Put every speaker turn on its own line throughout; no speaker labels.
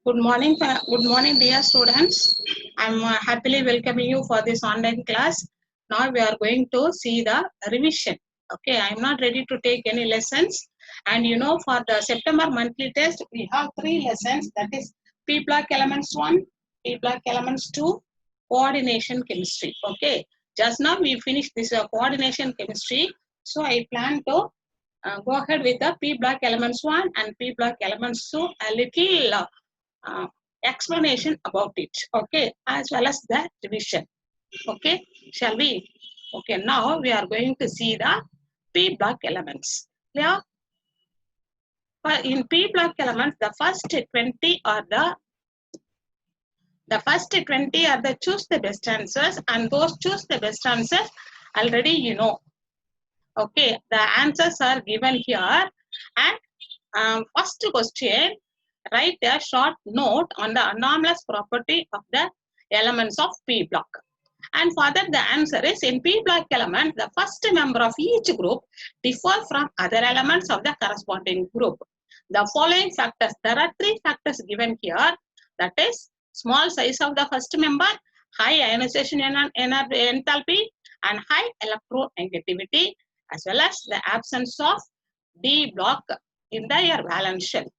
Good morning, dear students. I'm happily welcoming you for this online class. Now we are going to see the revision. Okay, I'm not ready to take any lessons. And you know, for the September monthly test, we have 3 lessons. That is P block elements 1, P block elements 2, coordination chemistry. Okay, just now we finished this coordination chemistry. So I plan to go ahead with the P block elements 1 and P block elements 2, a little uh, explanation about it, okay, as well as the division. Okay, shall we? Okay, now we are going to see the P block elements. Yeah, in P block elements, the first 20 are the choose the best answers, and those choose the best answers already you know. Okay, the answers are given here, and first question, write a short note on the anomalous property of the elements of P block. And for that, the answer is in P block element, the first member of each group differ from other elements of the corresponding group. The following factors, there are 3 factors given here, that is small size of the first member, high ionization enthalpy, and high electronegativity, as well as the absence of D block in their valence shell.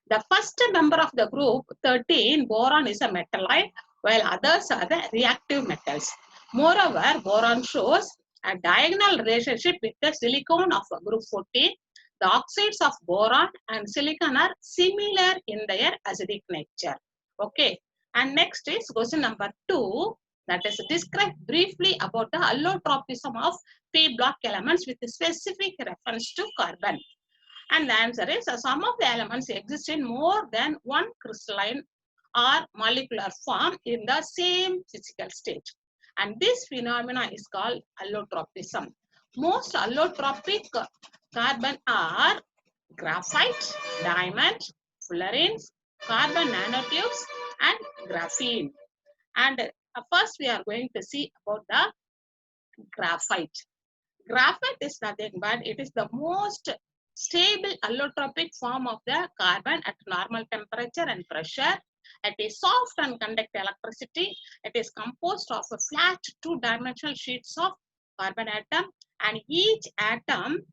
The first member of the group 13, boron, is a metalloid, while others are the reactive metals. Moreover, boron shows a diagonal relationship with the silicon of group 14. The oxides of boron and silicon are similar in their acidic nature. Okay, and next is question number 2, that is describe briefly about the allotropism of P block elements with specific reference to carbon. And the answer is some of the elements exist in more than one crystalline or molecular form in the same physical state. And this phenomena is called allotropism. Most allotropic carbon are graphite, diamond, fullerenes, carbon nanotubes, and graphene. And first we are going to see about the graphite. Graphite is nothing but it is the most stable allotropic form of the carbon at normal temperature and pressure. It is soft and conduct electricity. It is composed of a flat 2-dimensional sheets of carbon atom, and each atom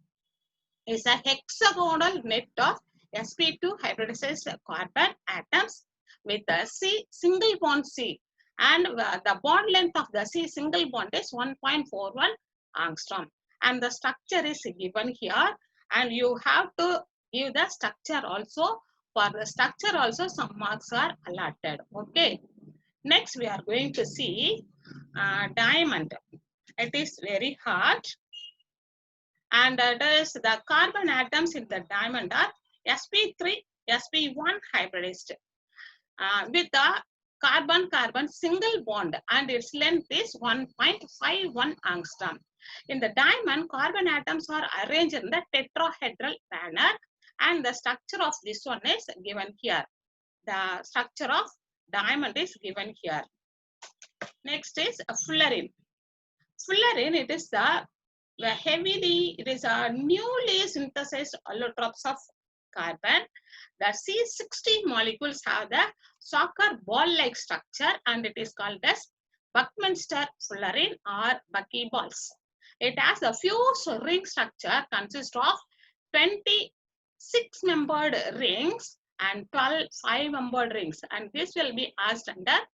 is a hexagonal net of sp2 hybridized carbon atoms with a C single bond C, and the bond length of the C single bond is 1.41 angstrom. And the structure is given here, and you have to give the structure also. For the structure also some marks are allotted. Okay, next we are going to see diamond. It is very hard, and it is the carbon atoms in the diamond are sp3 sp1 hybridized with the carbon-carbon single bond, and its length is 1.51 angstrom. In the diamond, carbon atoms are arranged in the tetrahedral manner, and the structure of this one is given here. The structure of diamond is given here. Next is a fullerene. Fullerene, it is a newly synthesized allotropes of carbon. The C60 molecules have the soccer ball-like structure, and it is called as Buckminster fullerene or buckyballs. It has a fused ring structure consists of 26-membered rings and 12 5-membered rings, and this will be asked under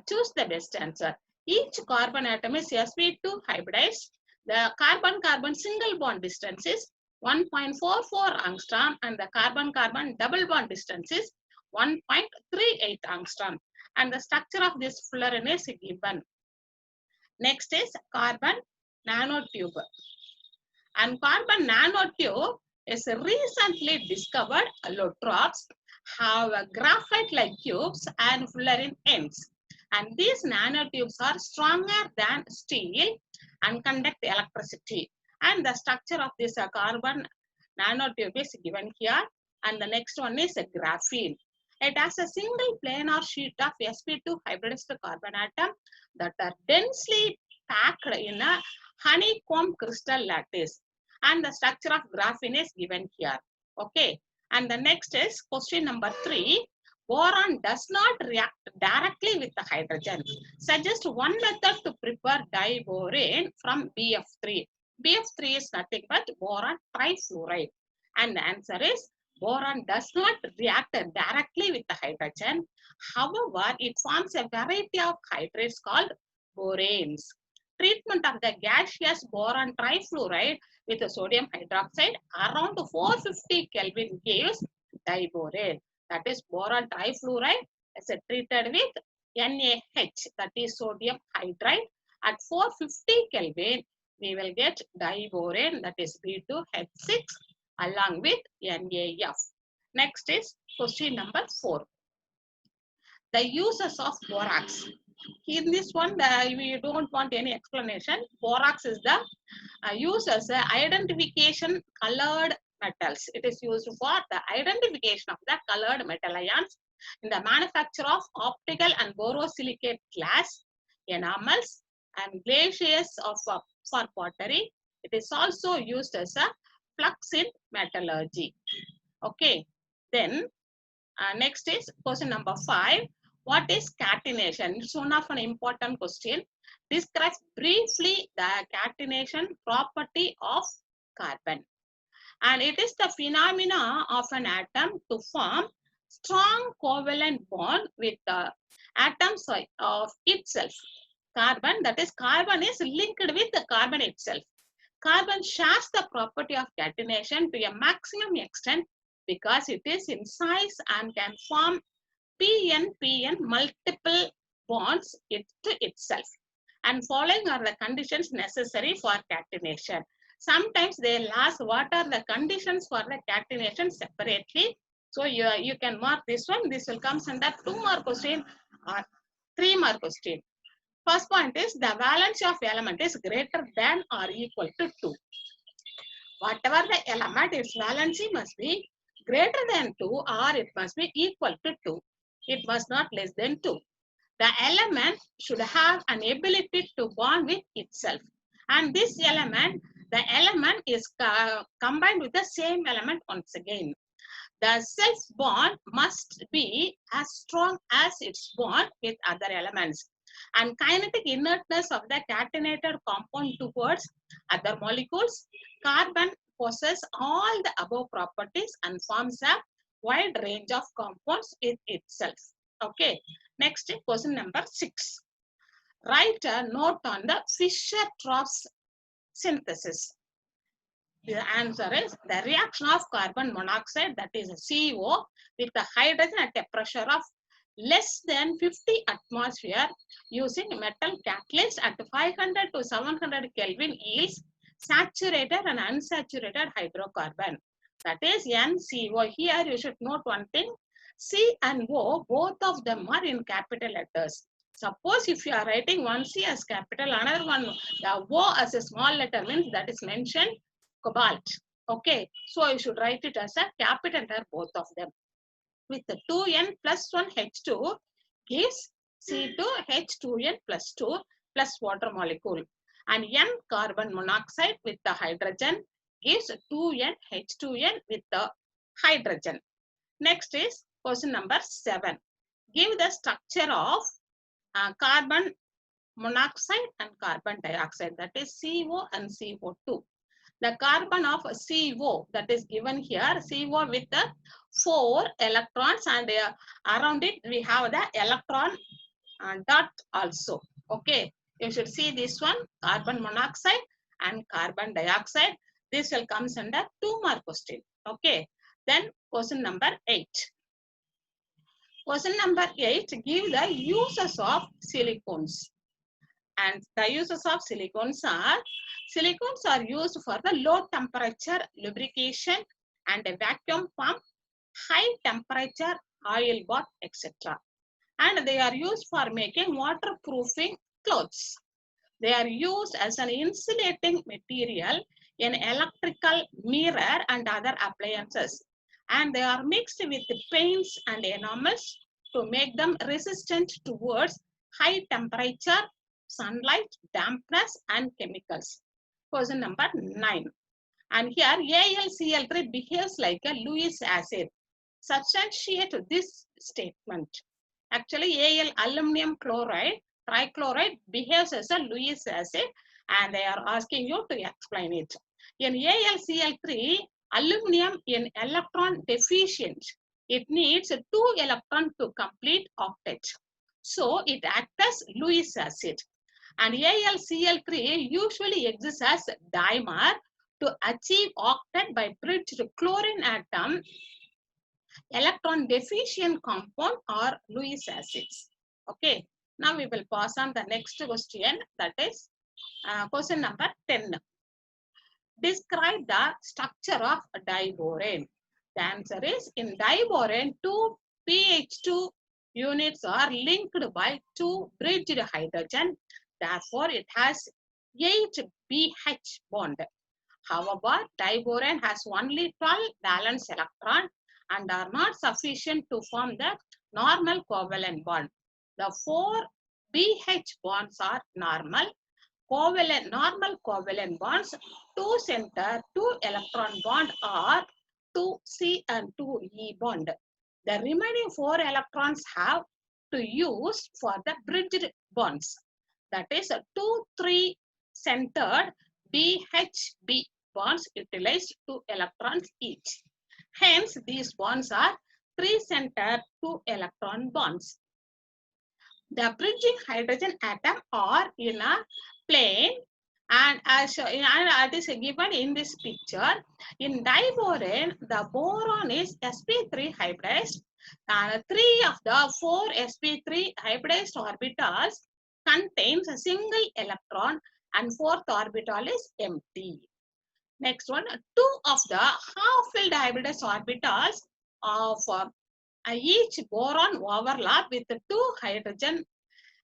choose the best answer. Each carbon atom is sp2 hybridized. The carbon-carbon single bond distance is 1.44 angstrom, and the carbon-carbon double bond distance is 1.38 angstrom. And the structure of this fullerene is given. Next is carbon nanotube. And carbon nanotube is recently discovered allotropes, have graphite-like tubes and fullerene ends. And these nanotubes are stronger than steel and conduct electricity. And the structure of this carbon nanotube is given here. And the next one is a graphene. It has a single planar sheet of sp2 hybridized carbon atom that are densely packed in a honeycomb crystal lattice. And the structure of graphene is given here. Okay. And the next is question number 3. boron does not react directly with the hydrogen. Suggest one method to prepare diborane from BF3. BF3 is nothing but boron trifluoride. And the answer is boron does not react directly with the hydrogen. However, it forms a variety of hydrates called boranes. Treatment of the gaseous boron trifluoride with the sodium hydroxide around 450 Kelvin gives diborane. That is boron trifluoride is treated with NaH, that is sodium hydride. At 450 Kelvin, we will get diborane, that is B2H6 along with NaF. Next is question number 4. The uses of borax. In this one, we don't want any explanation. Borax is the used as identification colored metals. It is used for the identification of the colored metal ions in the manufacture of optical and borosilicate glass, enamels, and glaziers of for pottery. It is also used as a flux in metallurgy. Okay, then next is question number 5. What is catenation? It's one of an important question. Describe briefly the catenation property of carbon. And it is the phenomena of an atom to form strong covalent bond with the atoms of itself. Carbon, that is carbon is linked with the carbon itself. Carbon shares the property of catenation to a maximum extent because it is in size and can form PN multiple bonds to itself. And following are the conditions necessary for catenation. Sometimes they'll ask what are the conditions for the catenation separately. So you can mark this one. This will come under 2 mark question or 3 mark question. First point is the valency of element is greater than or equal to 2. Whatever the element, its valency must be greater than 2 or it must be equal to 2. It must not less than 2. The element should have an ability to bond with itself. And this element, the element is combined with the same element once again. The self bond must be as strong as its bond with other elements. And kinetic inertness of the catenated compound towards other molecules. Carbon possesses all the above properties and forms a wide range of compounds in itself. Okay, next question number 6. Write a note on the Fischer-Tropsch synthesis. The answer is the reaction of carbon monoxide, that is CO, with the hydrogen at a pressure of less than 50 atmosphere using metal catalyst at 500 to 700 Kelvin yields saturated and unsaturated hydrocarbon. That is NCO. Here you should note one thing. C and O, both of them are in capital letters. Suppose if you are writing one C as capital, another one the O as a small letter means that is mentioned cobalt. Okay, so you should write it as a capital letter, both of them. With the 2N plus 1 H2 gives C2H2N plus 2 plus water molecule. And N carbon monoxide with the hydrogen gives 2N H2N with the hydrogen. Next is question number 7. Give the structure of carbon monoxide and carbon dioxide, that is CO and CO2. The carbon of CO, that is given here, CO with the 4 electrons, and around it we have the electron dot also. Okay, you should see this one, carbon monoxide and carbon dioxide. This will come under 2 mark question. Okay, then question number 8. Question number 8, give the uses of silicones. And the uses of silicones are used for the low temperature lubrication and a vacuum pump, high temperature oil bath, etc. And they are used for making waterproofing clothes. They are used as an insulating material in electrical mirror and other appliances. And they are mixed with paints and enamels to make them resistant towards high temperature, sunlight, dampness, and chemicals. Question number 9. And here AlCl3 behaves like a Lewis acid. Substantiate this statement. Actually, Al aluminum chloride trichloride behaves as a Lewis acid, and they are asking you to explain it. In AlCl3, aluminum is electron deficient. It needs 2 electrons to complete octet. So it acts as Lewis acid. And AlCl3 usually exists as dimer to achieve octet by bridged chlorine atom, electron deficient compound or Lewis acids. Okay. Now we will pass on the next question, that is question number 10. Describe the structure of diborane. The answer is, in diborane, 2 pH2 units are linked by 2 bridged hydrogen. Therefore, it has 8 BH bond. However, diborane has only 12 valence electrons and are not sufficient to form the normal covalent bond. The 4 BH bonds are normal covalent bonds. 2 center, 2 electron bond are 2C and 2E bond. The remaining 4 electrons have to use for the bridged bonds. That is a 2-3 centered BHB bonds utilize 2 electrons each. Hence, these bonds are 3-centered 2 electron bonds. The bridging hydrogen atom are in a plane, and as it is given in this picture. In diborane, the boron is sp3 hybridized, and 3 of the 4 sp3 hybridized orbitals contains a single electron and 4th orbital is empty. Next one, 2 of the half-filled hybridized orbitals of each boron overlap with the 2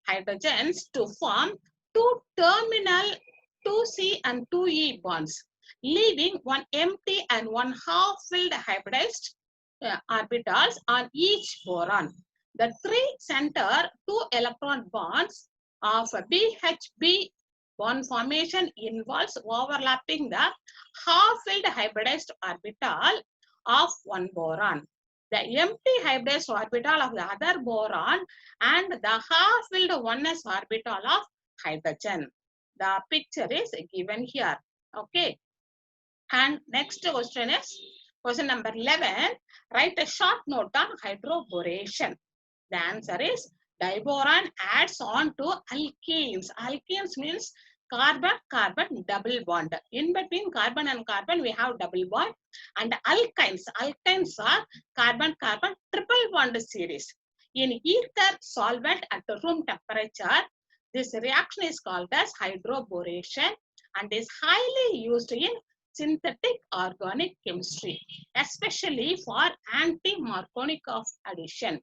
hydrogens to form 2 terminal 2C and 2E bonds, leaving 1 empty and 1 half-filled hybridized orbitals on each boron. The 3-center 2 electron bonds of BHB bond formation involves overlapping the half-filled hybridized orbital of one boron, the empty hybridized orbital of the other boron, and the half-filled 1s orbital of hydrogen. The picture is given here. Okay. And next question is question number 11. Write a short note on hydroboration. The answer is, diboron adds on to alkenes. Alkenes means carbon-carbon double bond. In between carbon and carbon, we have double bond. And alkynes. Alkynes are carbon-carbon triple bond series. In ether solvent at room temperature, this reaction is called as hydroboration and is highly used in synthetic organic chemistry, especially for anti-Markovnikov of addition.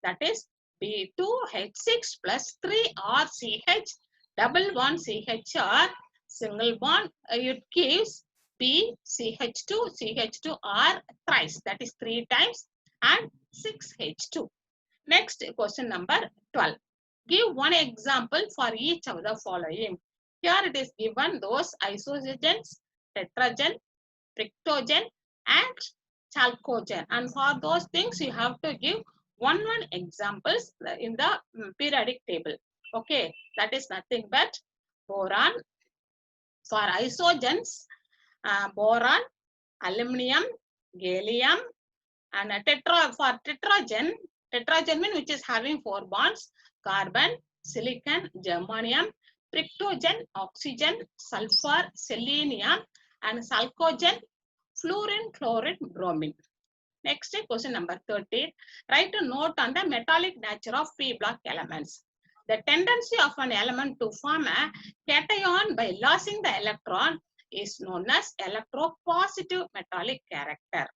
That is B2H6 plus 3RCH double bond CHR single bond. It gives BCH2 CH2R thrice, that is 3 times, and 6H2. Next question number 12. Give one example for each of the following. Here it is given those isogens, tetragen, fructogen, and chalcogen. And for those things, you have to give one examples in the periodic table. Okay, that is nothing but boron. For isogens, boron, aluminium, gallium, and for tetragen means which is having 4 bonds, carbon, silicon, germanium, fructogen, oxygen, sulfur, selenium, and chalcogen, fluorine, chlorine, bromine. Next question number 13. Write a note on the metallic nature of p-block elements. The tendency of an element to form a cation by losing the electron is known as electropositive metallic character.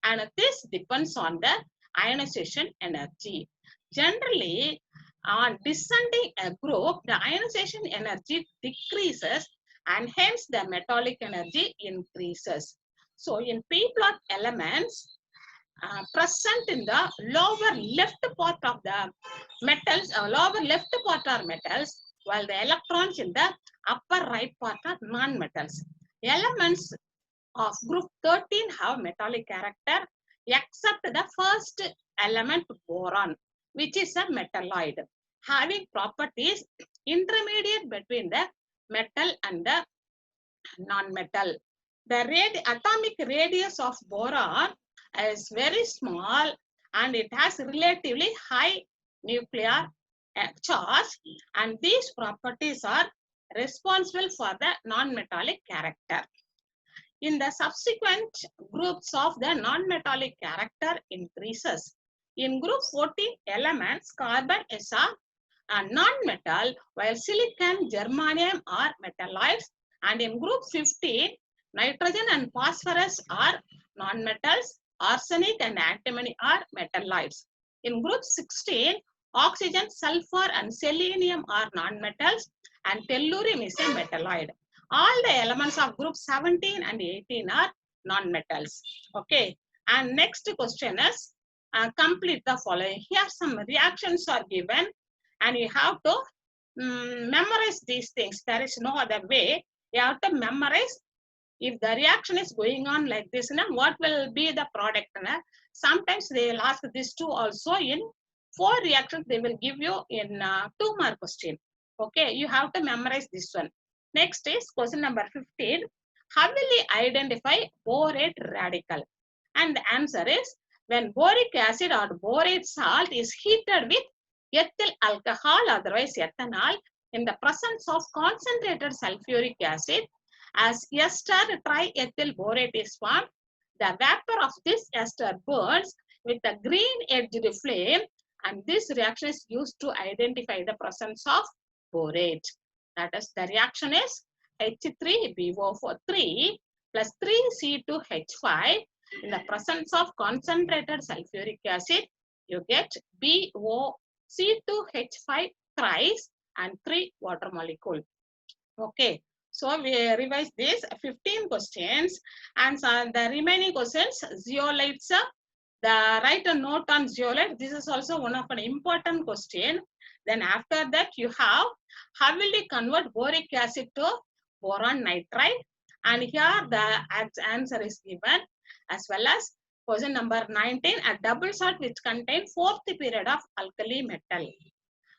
And this depends on the ionization energy. Generally, on descending a group, the ionization energy decreases and hence the metallic energy increases. So in p-block elements present in the lower left part of the metals, lower left part are metals, while the electrons in the upper right part are non-metals. Elements of group 13 have metallic character except the first element boron, which is a metalloid, having properties intermediate between the metal and the non-metal. The atomic radius of boron is very small and it has relatively high nuclear charge, and these properties are responsible for the non-metallic character. In the subsequent groups of the non-metallic character increases. In group 14 elements, carbon is a non-metal, while silicon, germanium are metalloids. And in group 15, nitrogen and phosphorus are non-metals, arsenic and antimony are metalloids. In group 16, oxygen, sulfur and selenium are non-metals, and tellurium is a metalloid. All the elements of group 17 and 18 are non-metals. Okay. And next question is complete the following. Here some reactions are given and you have to memorize these things. There is no other way. You have to memorize. If the reaction is going on like this, what will be the product? Sometimes they will ask this too also. In 4 reactions, they will give you in 2 mark question. Okay, you have to memorize this one. Next is question number 15. How will you identify borate radical? And the answer is when boric acid or borate salt is heated with ethyl alcohol, otherwise ethanol, in the presence of concentrated sulfuric acid, as ester triethyl borate is formed, the vapor of this ester burns with a green edged flame, and this reaction is used to identify the presence of borate. That is, the reaction is H3BO4 plus 3C2H5. In the presence of concentrated sulfuric acid, you get BOC2H5 thrice and 3 water molecule. Okay, so we revise this 15 questions, and the remaining questions, zeolites. The write a note on zeolite. This is also one of an important question. Then after that, you have how will you convert boric acid to boron nitride? And here the answer is given, as well as question number 19, a double salt which contains 4th period of alkali metal.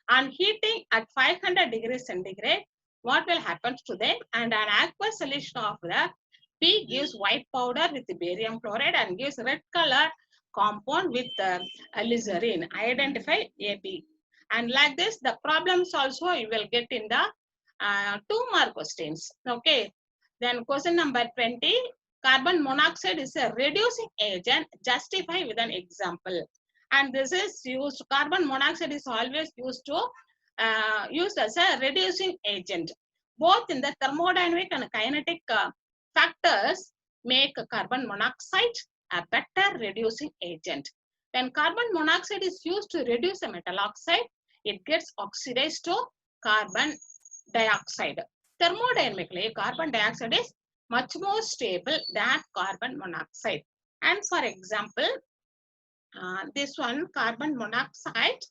On heating at 500 degrees centigrade, what will happen to them? And an aqueous solution of the P gives white powder with barium chloride and gives red color compound with glycerine. Identify AB. And like this, the problems also you will get in the 2 mark questions. Okay. Then question number 20, carbon monoxide is a reducing agent. Justify with an example. And this is used, carbon monoxide is always used to used as a reducing agent. Both in the thermodynamic and kinetic factors make carbon monoxide a better reducing agent. When carbon monoxide is used to reduce a metal oxide, it gets oxidized to carbon dioxide. Thermodynamically, carbon dioxide is much more stable than carbon monoxide. And for example, this one, carbon monoxide,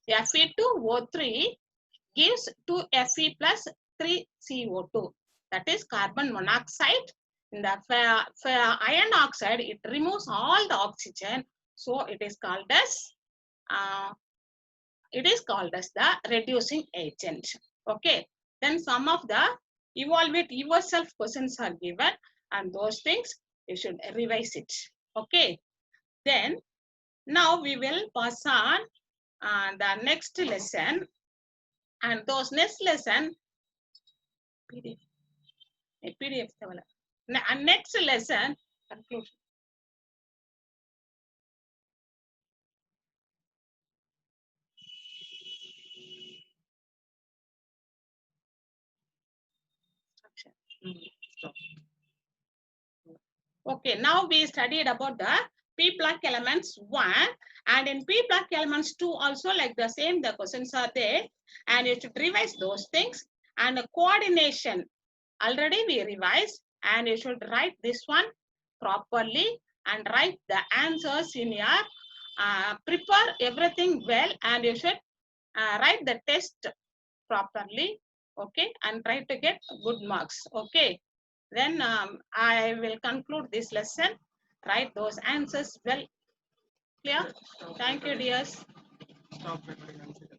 Fe2O3 gives 2 Fe plus 3 CO2. That is carbon monoxide. In the iron oxide, it removes all the oxygen. So it is called as the reducing agent. Okay. Then some of the evaluate yourself questions are given, and those things you should revise it. Okay. Then now we will pass on the next lesson, and those next lesson PDF and next lesson conclusion. Okay, now we studied about the P block elements 1, and in P block elements 2 also like the same, the questions are there, and you should revise those things. And the coordination already we revised, and you should write this one properly and write the answers in your prepare everything well, and you should write the test properly. Okay, and try to get good marks. Okay, then I will conclude this lesson. Write those answers well. Clear? Thank you, dears.
Stop recording 1 second.